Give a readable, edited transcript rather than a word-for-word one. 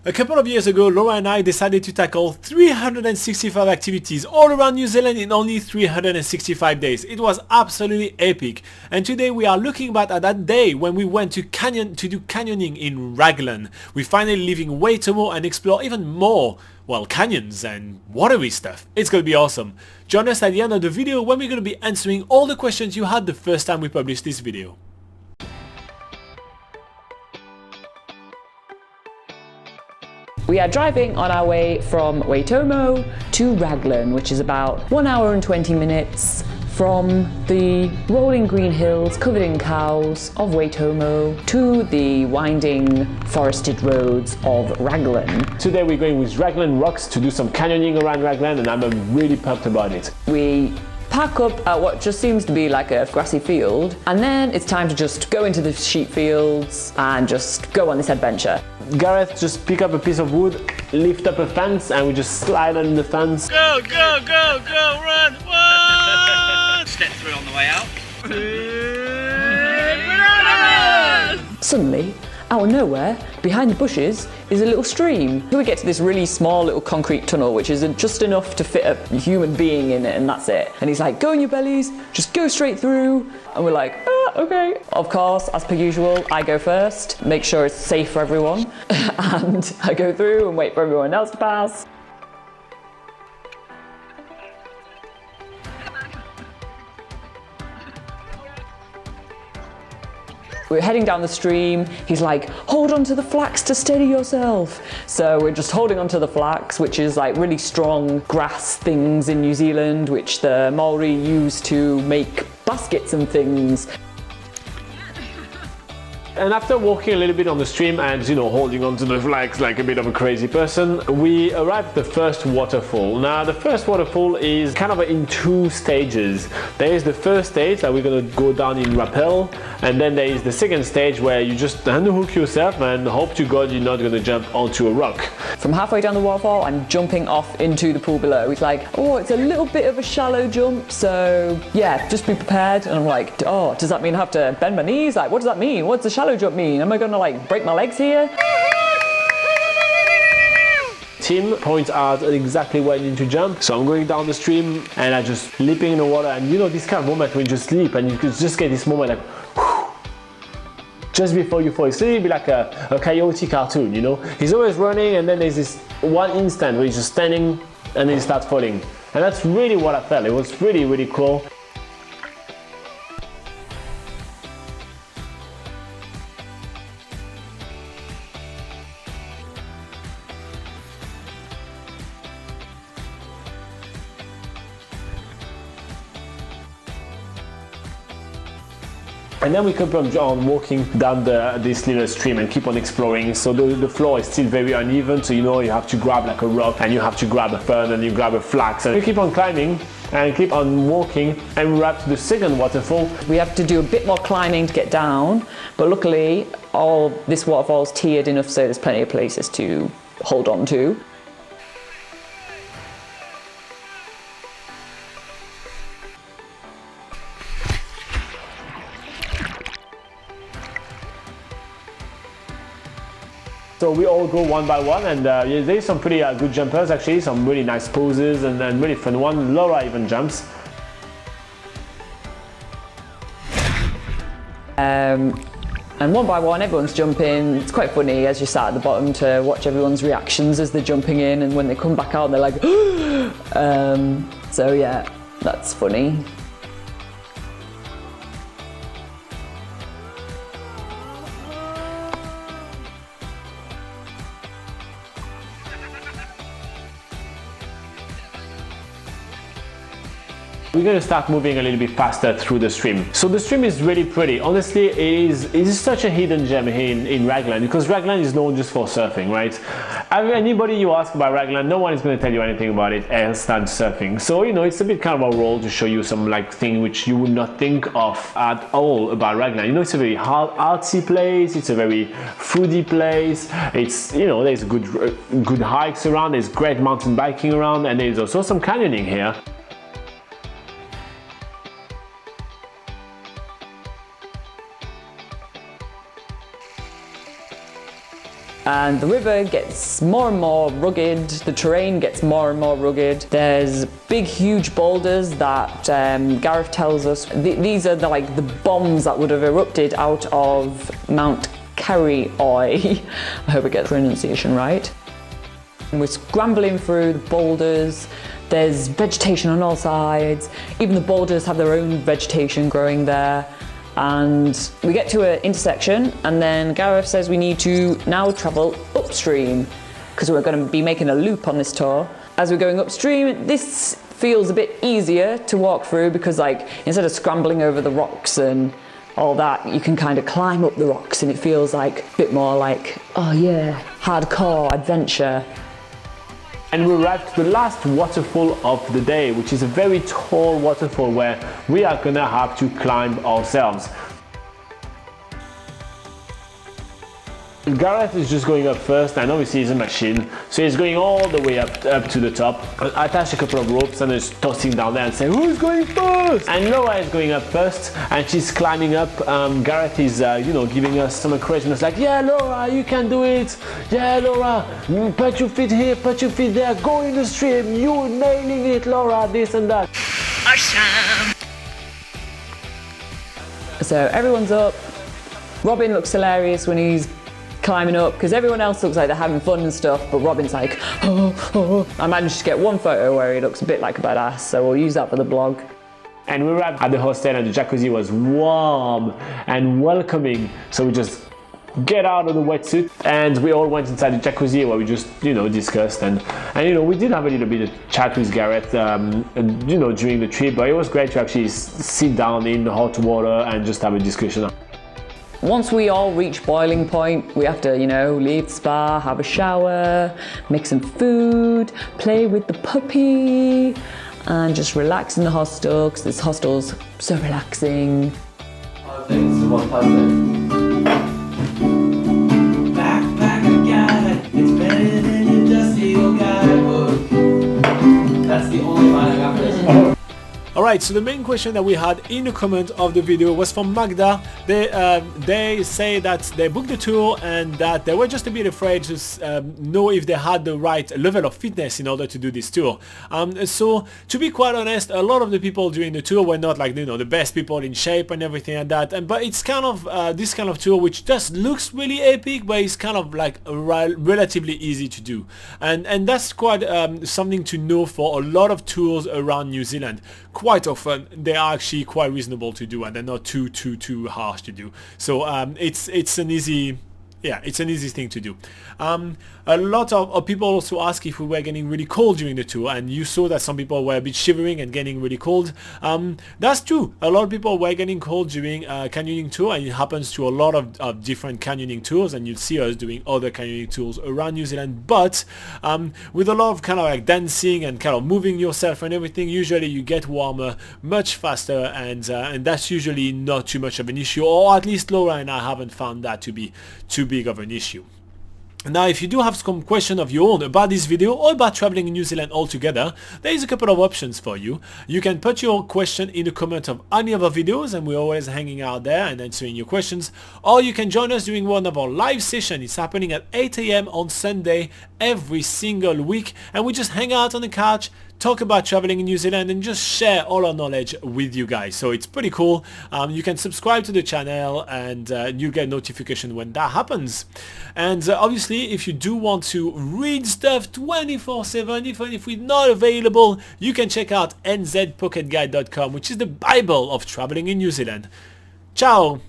A couple of years ago, Laura and I decided to tackle 365 activities all around New Zealand in only 365 days. It was absolutely epic. And today we are looking back at that day when we went to do canyoning in Raglan. We're finally leaving Waitomo and explore even more, well, canyons and watery stuff. It's gonna be awesome. Join us at the end of the video when we're gonna be answering all the questions you had the first time we published this video. We are driving on our way from Waitomo to Raglan, which is about 1 hour and 20 minutes from the rolling green hills covered in cows of Waitomo to the winding forested roads of Raglan. Today we're going with Raglan Rocks to do some canyoning around Raglan, and I'm really pumped about it. We pack up at what just seems to be like a grassy field, and then it's time to just go into the sheep fields and just go on this adventure. Gareth just pick up a piece of wood, lift up a fence, and we just slide on the fence. Go, go, go, go, run, one! Step through on the way out. Suddenly, out of nowhere, behind the bushes, is a little stream. We get to this really small little concrete tunnel, which is just enough to fit a human being in it, and that's it. And he's like, go on your bellies, just go straight through. And we're like, okay. Of course, as per usual, I go first, make sure it's safe for everyone. And I go through and wait for everyone else to pass. We're heading down the stream. He's like, hold on to the flax to steady yourself. So we're just holding onto the flax, which is like really strong grass things in New Zealand, which the Maori use to make baskets and things. And after walking a little bit on the stream and, holding onto the flags like a bit of a crazy person, we arrived at the first waterfall. Now, the first waterfall is kind of in two stages. There is the first stage that we're going to go down in rappel, and then there is the second stage where you just unhook yourself and hope to God you're not going to jump onto a rock. From halfway down the waterfall, I'm jumping off into the pool below. He's like, oh, it's a little bit of a shallow jump, so yeah, just be prepared. And I'm like, oh, does that mean I have to bend my knees? Like, what does that mean? What's a shallow jump mean? Am I gonna like break my legs here? Tim points out exactly where you need to jump. So I'm going down the stream and I just leaping in the water, and this kind of moment when you just leap and you just get this moment like whew, just before you fall. It's really be like a coyote cartoon, He's always running, and then there's this one instant where he's just standing and then he starts falling. And that's really what I felt. It was really, really cool. And then we keep on walking down this little stream and keep on exploring. So the floor is still very uneven, so you have to grab like a rock, and you have to grab a fern, and you grab a flax, and you keep on climbing and keep on walking, and we're up to the second waterfall. We have to do a bit more climbing to get down, but luckily all this waterfall is tiered enough so there's plenty of places to hold on to. So we all go one by one, and there's some pretty good jumpers actually, some really nice poses and really fun one. Laura even jumps. And one by one everyone's jumping. It's quite funny as you sat at the bottom to watch everyone's reactions as they're jumping in, and when they come back out they're like so yeah, that's funny. We're going to start moving a little bit faster through the stream. So the stream is really pretty. Honestly, it is such a hidden gem here in Raglan, because Raglan is known just for surfing, right? Anybody you ask about Raglan, no one is going to tell you anything about it else than surfing. So, it's a bit kind of a role to show you some thing which you would not think of at all about Raglan. It's a very artsy place, it's a very foodie place, it's, there's good hikes around, there's great mountain biking around, and there's also some canyoning here. and the river gets more and more rugged, the terrain gets more and more rugged. There's big huge boulders that Gareth tells us, these are the bombs that would have erupted out of Mount Carry I hope I get the pronunciation right. And we're scrambling through the boulders. There's vegetation on all sides. Even the boulders have their own vegetation growing there. And we get to an intersection, and then Gareth says we need to now travel upstream because we're going to be making a loop on this tour. As we're going upstream, this feels a bit easier to walk through because instead of scrambling over the rocks and all that, you can kind of climb up the rocks, and it feels like a bit more like, oh yeah, hardcore adventure. And we arrived to the last waterfall of the day, which is a very tall waterfall where we are gonna have to climb ourselves. Gareth is just going up first, and obviously he's a machine, so he's going all the way up to the top. I attach a couple of ropes and just tossing down there and say, who's going first? And Laura is going up first, and she's climbing up. Gareth is, giving us some encouragement, like, yeah, Laura, you can do it. Yeah, Laura, put your feet here, put your feet there, go in the stream, you're nailing it, Laura, this and that. Awesome. So everyone's up. Robin looks hilarious when he's climbing up because everyone else looks like they're having fun and stuff, but Robin's like, oh. I managed to get one photo where he looks a bit like a badass, so we'll use that for the blog. And we arrived at the hostel, and the jacuzzi was warm and welcoming, so we just get out of the wetsuit and we all went inside the jacuzzi where we just discussed and we did have a little bit of chat with Gareth during the trip, but it was great to actually sit down in the hot water and just have a discussion. Once we all reach boiling point, we have to, leave the spa, have a shower, make some food, play with the puppy, and just relax in the hostel, because this hostel's so relaxing. Backpacker guy, it's better than your dusty old guidebook. That's the only line I got for this. Alright, so the main question that we had in the comment of the video was from Magda. They say that they booked the tour and that they were just a bit afraid to know if they had the right level of fitness in order to do this tour. So to be quite honest, a lot of the people during the tour were not the best people in shape and everything like that. But it's kind of this kind of tour which just looks really epic, but it's kind of relatively easy to do. And that's quite something to know for a lot of tours around New Zealand. Quite often they are actually quite reasonable to do, and they're not too harsh to do. So it's an easy thing to do. A lot of people also ask if we were getting really cold during the tour, and you saw that some people were a bit shivering and getting really cold. That's true. A lot of people were getting cold during a canyoning tour, and it happens to a lot of different canyoning tours, and you'll see us doing other canyoning tours around New Zealand. But with a lot of kind of dancing and kind of moving yourself and everything, usually you get warmer much faster, and that's usually not too much of an issue, or at least Laura and I haven't found that to be too big of an issue. Now, if you do have some question of your own about this video or about traveling in New Zealand altogether, there is a couple of options for you. You can put your question in the comment of any of our videos, and we're always hanging out there and answering your questions. Or you can join us during one of our live sessions. It's happening at 8 AM on Sunday every single week, and we just hang out on the couch, talk about traveling in New Zealand, and just share all our knowledge with you guys. So it's pretty cool. You can subscribe to the channel, and you get notification when that happens. And obviously, if you do want to read stuff 24/7, even if we're not available, you can check out nzpocketguide.com, which is the Bible of traveling in New Zealand. Ciao!